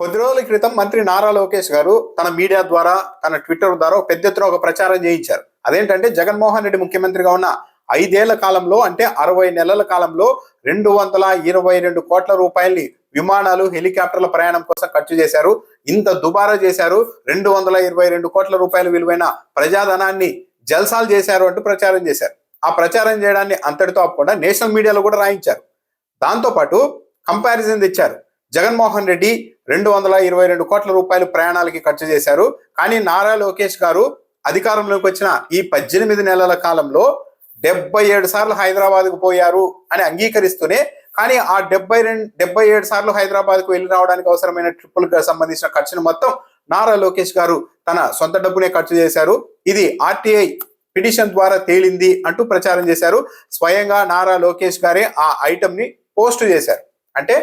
కొద్ది రోజుల క్రితం మంత్రి నారా లోకేష్ గారు తన మీడియా ద్వారా తన ట్విట్టర్ ద్వారా పెద్ద ఎత్తున ఒక ప్రచారం చేయించారు. అదేంటంటే జగన్మోహన్ రెడ్డి ముఖ్యమంత్రిగా ఉన్న 5 ఏళ్ల కాలంలో అంటే 60 నెలల కాలంలో 222 కోట్ల రూపాయల్ని విమానాలు హెలికాప్టర్ల ప్రయాణం కోసం ఖర్చు చేశారు. ఇంత దుబారా చేశారు. 222 కోట్ల రూపాయల విలువైన ప్రజాధనాన్ని జల్సాలు చేశారు అంటూ ప్రచారం చేశారు. ఆ ప్రచారం చేయడాన్ని అంతటితో ఆపకుండా నేషనల్ మీడియాలో కూడా రాయించారు. దాంతోపాటు కంపారిజన్ తెచ్చారు. జగన్మోహన్ రెడ్డి 222 కోట్ల రూపాయలు ప్రయాణాలకి ఖర్చు చేశారు. కానీ నారా లోకేష్ గారు అధికారంలోకి వచ్చిన ఈ 18 నెలల కాలంలో 77 సార్లు హైదరాబాద్కు పోయారు అని అంగీకరిస్తూనే, కానీ ఆ 77 సార్లు హైదరాబాద్కు వెళ్ళి రావడానికి అవసరమైన ట్రిప్పులకు సంబంధించిన ఖర్చును మొత్తం నారా లోకేష్ గారు తన సొంత డబ్బునే ఖర్చు చేశారు. ఇది ఆర్టీఐ పిటిషన్ ద్వారా తేలింది అంటూ ప్రచారం చేశారు. స్వయంగా నారా లోకేష్ గారే ఆ ఐటమ్ ని పోస్ట్ చేశారు. అంటే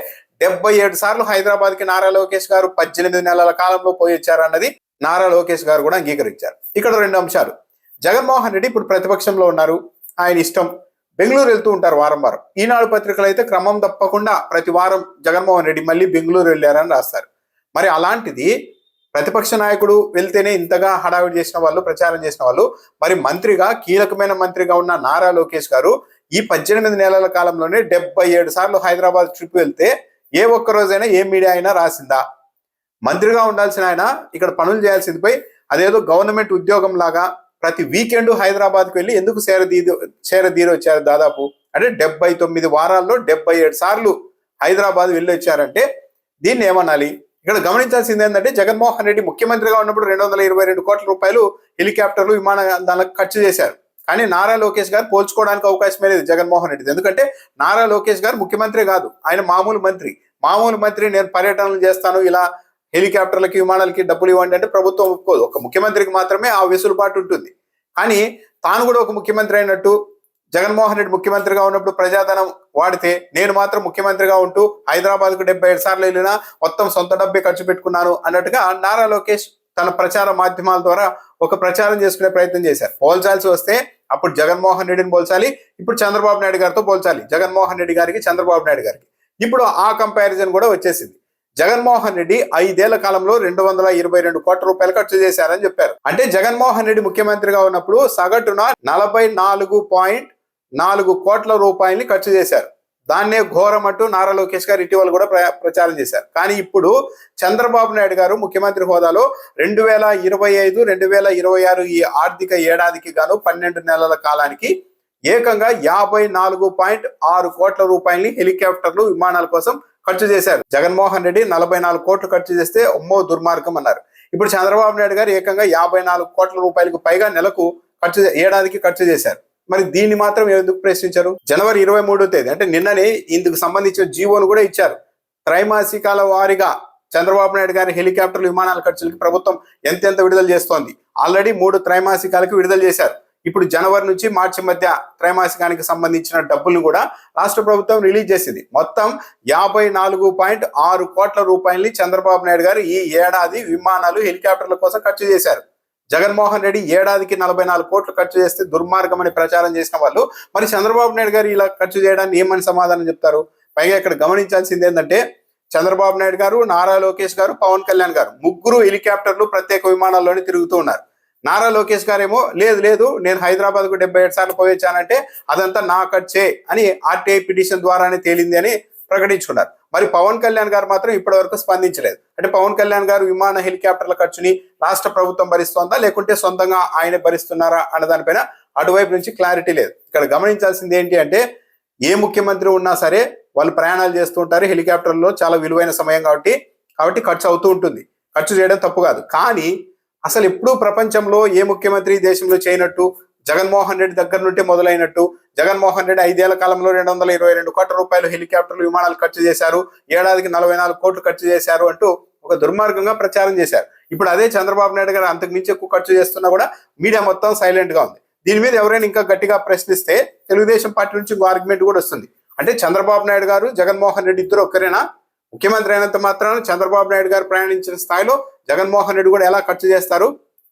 77 సార్లు హైదరాబాద్ కి నారా లోకేష్ గారు 18 నెలల కాలంలో పోయి వచ్చారన్నది నారా లోకేష్ గారు కూడా అంగీకరించారు. ఇక్కడ 2 అంశాలు. జగన్మోహన్ రెడ్డి ఇప్పుడు ప్రతిపక్షంలో ఉన్నారు. ఆయన ఇష్టం. బెంగళూరు వెళ్తూ ఉంటారు వారం వారం. ఈనాడు పత్రికలు అయితే క్రమం తప్పకుండా ప్రతి వారం జగన్మోహన్ రెడ్డి మళ్ళీ బెంగళూరు వెళ్ళారని రాస్తారు. మరి అలాంటిది ప్రతిపక్ష నాయకుడు వెళ్తేనే ఇంతగా హడావిడి చేసిన వాళ్ళు, ప్రచారం చేసిన వాళ్ళు, మరి మంత్రిగా కీలకమైన మంత్రిగా ఉన్న నారా లోకేష్ గారు ఈ 18 నెలల కాలంలోనే 77 సార్లు హైదరాబాద్ ట్రిప్ వెళ్తే ఏ ఒక్క రోజైనా ఏ మీడియా అయినా రాసిందా? మంత్రిగా ఉండాల్సిన ఆయన ఇక్కడ పనులు చేయాల్సింది పోయి అదేదో గవర్నమెంట్ ఉద్యోగం లాగా ప్రతి వీకెండ్ హైదరాబాద్కి వెళ్ళి ఎందుకు చేరదీరి వచ్చారు? దాదాపు అంటే 79 వారాల్లో 77 సార్లు హైదరాబాద్ వెళ్ళి వచ్చారంటే దీన్ని ఏమనాలి? ఇక్కడ గమనించాల్సింది ఏంటంటే జగన్మోహన్ రెడ్డి ముఖ్యమంత్రిగా ఉన్నప్పుడు 222 కోట్ల రూపాయలు హెలికాప్టర్లు విమానాలకు ఖర్చు చేశారు. కానీ నారా లోకేష్ గారు పోల్చుకోవడానికి అవకాశమే లేదు జగన్మోహన్ రెడ్డి. ఎందుకంటే నారా లోకేష్ గారు ముఖ్యమంత్రి కాదు, ఆయన మామూలు మంత్రి. నేను పర్యటనలు చేస్తాను, ఇలా హెలికాప్టర్లకి విమానాలకి డబ్బులు ఇవ్వండి అంటే ప్రభుత్వం ఒప్పుకోదు. ఒక ముఖ్యమంత్రికి మాత్రమే ఆ వెసులుబాటు ఉంటుంది. కానీ తాను కూడా ఒక ముఖ్యమంత్రి అయినట్టు జగన్మోహన్ రెడ్డి ముఖ్యమంత్రిగా ఉన్నప్పుడు ప్రజాధనం వాడితే నేను మాత్రం ముఖ్యమంత్రిగా ఉంటూ హైదరాబాద్కు 77 సార్లు వెళ్ళినా మొత్తం సొంత డబ్బే ఖర్చు పెట్టుకున్నాను అన్నట్టుగా నారా లోకేష్ తన ప్రచార మాధ్యమాల ద్వారా ఒక ప్రచారం చేసుకునే ప్రయత్నం చేశారు. పోల్చాల్సి వస్తే అప్పుడు జగన్మోహన్ రెడ్డిని పోల్చాలి, ఇప్పుడు చంద్రబాబు నాయుడు గారితో పోల్చాలి. జగన్మోహన్ రెడ్డి గారికి, చంద్రబాబు నాయుడు గారికి ఇప్పుడు ఆ కంపారిజన్ కూడా వచ్చేసింది. జగన్మోహన్ రెడ్డి 5 ఏళ్ల కాలంలో 222 కోట్ల రూపాయలు ఖర్చు చేశారని చెప్పారు. అంటే జగన్మోహన్ రెడ్డి ముఖ్యమంత్రిగా ఉన్నప్పుడు సగటున 44.4 కోట్ల రూపాయలని ఖర్చు చేశారు. దాన్నే ఘోరం అంటూ నారా లోకేష్ గారు ఇటీవల కూడా ప్రచారం చేశారు. కానీ ఇప్పుడు చంద్రబాబు నాయుడు గారు ముఖ్యమంత్రి హోదాలో 2025-2026 ఈ ఆర్థిక ఏడాదికి గాను 12 నెలల కాలానికి ఏకంగా 54.6 కోట్ల రూపాయలని హెలికాప్టర్లు, విమానాల కోసం ఖర్చు చేశారు. జగన్మోహన్ రెడ్డి 44 కోట్లు ఖర్చు చేస్తే అమ్మో దుర్మార్గం అన్నారు. ఇప్పుడు చంద్రబాబు నాయుడు గారు ఏకంగా 54 కోట్ల రూపాయలకు పైగా నెలకు ఏడాదికి ఖర్చు చేశారు. మరి దీన్ని మాత్రం ఎందుకు ప్రశ్నించారు? జనవరి 23వ తేదీ అంటే నిన్ననే ఇందుకు సంబంధించిన జీవోను కూడా ఇచ్చారు. త్రైమాసికాల వారీగా చంద్రబాబు నాయుడు గారి హెలికాప్టర్లు, విమానాల ఖర్చులకి ప్రభుత్వం ఎంత విడుదల చేస్తోంది. ఆల్రెడీ 3 త్రైమాసికాలకు విడుదల చేశారు. ఇప్పుడు జనవరి నుంచి మార్చి మధ్య త్రైమాసికానికి సంబంధించిన డబ్బులను కూడా రాష్ట్ర ప్రభుత్వం రిలీజ్ చేసింది. మొత్తం 54.6 కోట్ల రూపాయలని చంద్రబాబు నాయుడు గారు ఈ ఏడాది విమానాలు, హెలికాప్టర్ల కోసం ఖర్చు చేశారు. జగన్మోహన్ రెడ్డి ఏడాదికి 44 కోట్లు ఖర్చు చేస్తే దుర్మార్గం అని ప్రచారం చేసిన వాళ్ళు మరి చంద్రబాబు నాయుడు గారు ఇలా ఖర్చు చేయడాన్ని ఏమని సమాధానం చెప్తారు? పైగా ఇక్కడ గమనించాల్సింది ఏంటంటే చంద్రబాబు నాయుడు గారు, నారా లోకేష్ గారు, పవన్ కళ్యాణ్ గారు ముగ్గురు హెలికాప్టర్లు, ప్రత్యేక విమానాల్లోనే తిరుగుతూ ఉన్నారు. నారా లోకేష్ గారేమో లేదు నేను హైదరాబాద్కు 77 సార్లు పోయొచ్చానంటే అదంతా నా ఖర్చే అని ఆర్టీఐ పిటిషన్ ద్వారానే తేలింది అని ప్రకటించుకున్నారు. మరి పవన్ కళ్యాణ్ గారు మాత్రం ఇప్పటి వరకు స్పందించలేదు. అంటే పవన్ కళ్యాణ్ గారు విమాన హెలికాప్టర్ల ఖర్చుని రాష్ట్ర ప్రభుత్వం భరిస్తోందా, లేకుంటే సొంతంగా ఆయన భరిస్తున్నారా అన్న దానిపైన అటువైపు నుంచి క్లారిటీ లేదు. ఇక్కడ గమనించాల్సింది ఏంటి అంటే ఏ ముఖ్యమంత్రి ఉన్నా సరే వాళ్ళు ప్రయాణాలు చేస్తూ ఉంటారు. హెలికాప్టర్లో చాలా విలువైన సమయం కాబట్టి ఖర్చు అవుతూ ఉంటుంది. ఖర్చు చేయడం తప్పు కాదు. కానీ అసలు ఎప్పుడూ ప్రపంచంలో ఏ ముఖ్యమంత్రి దేశంలో చేయనట్టు, జగన్మోహన్ రెడ్డి దగ్గర నుండి మొదలైనట్టు జగన్మోహన్ రెడ్డి 5 ఏళ్ల కాలంలో 222 కోట్ల రూపాయలు హెలికాప్టర్లు, విమానాలు ఖర్చు చేశారు, ఏడాదికి 44 కోట్లు ఖర్చు చేశారు అంటూ ఒక దుర్మార్గంగా ప్రచారం చేశారు. ఇప్పుడు అదే చంద్రబాబు నాయుడు గారు అంతకు మించి ఎక్కువ ఖర్చు చేస్తున్నా కూడా మీడియా మొత్తం సైలెంట్ గా ఉంది. దీని మీద ఎవరైనా ఇంకా గట్టిగా ప్రశ్నిస్తే తెలుగుదేశం పార్టీ నుంచి ఇంకో ఆర్గ్యుమెంట్ కూడా వస్తుంది. అంటే చంద్రబాబు నాయుడు గారు, జగన్మోహన్ రెడ్డి ఇద్దరు ఒక్కరేనా? ముఖ్యమంత్రి అయినంత మాత్రాన చంద్రబాబు నాయుడు గారు ప్రయాణించిన స్థాయిలో జగన్మోహన్ రెడ్డి కూడా ఎలా ఖర్చు చేస్తారు?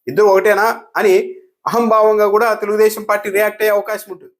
ఇద్దరు ఒకటేనా అని అహంభావంగా కూడా తెలుగుదేశం పార్టీ రియాక్ట్ అయ్యే అవకాశం ఉంటుంది.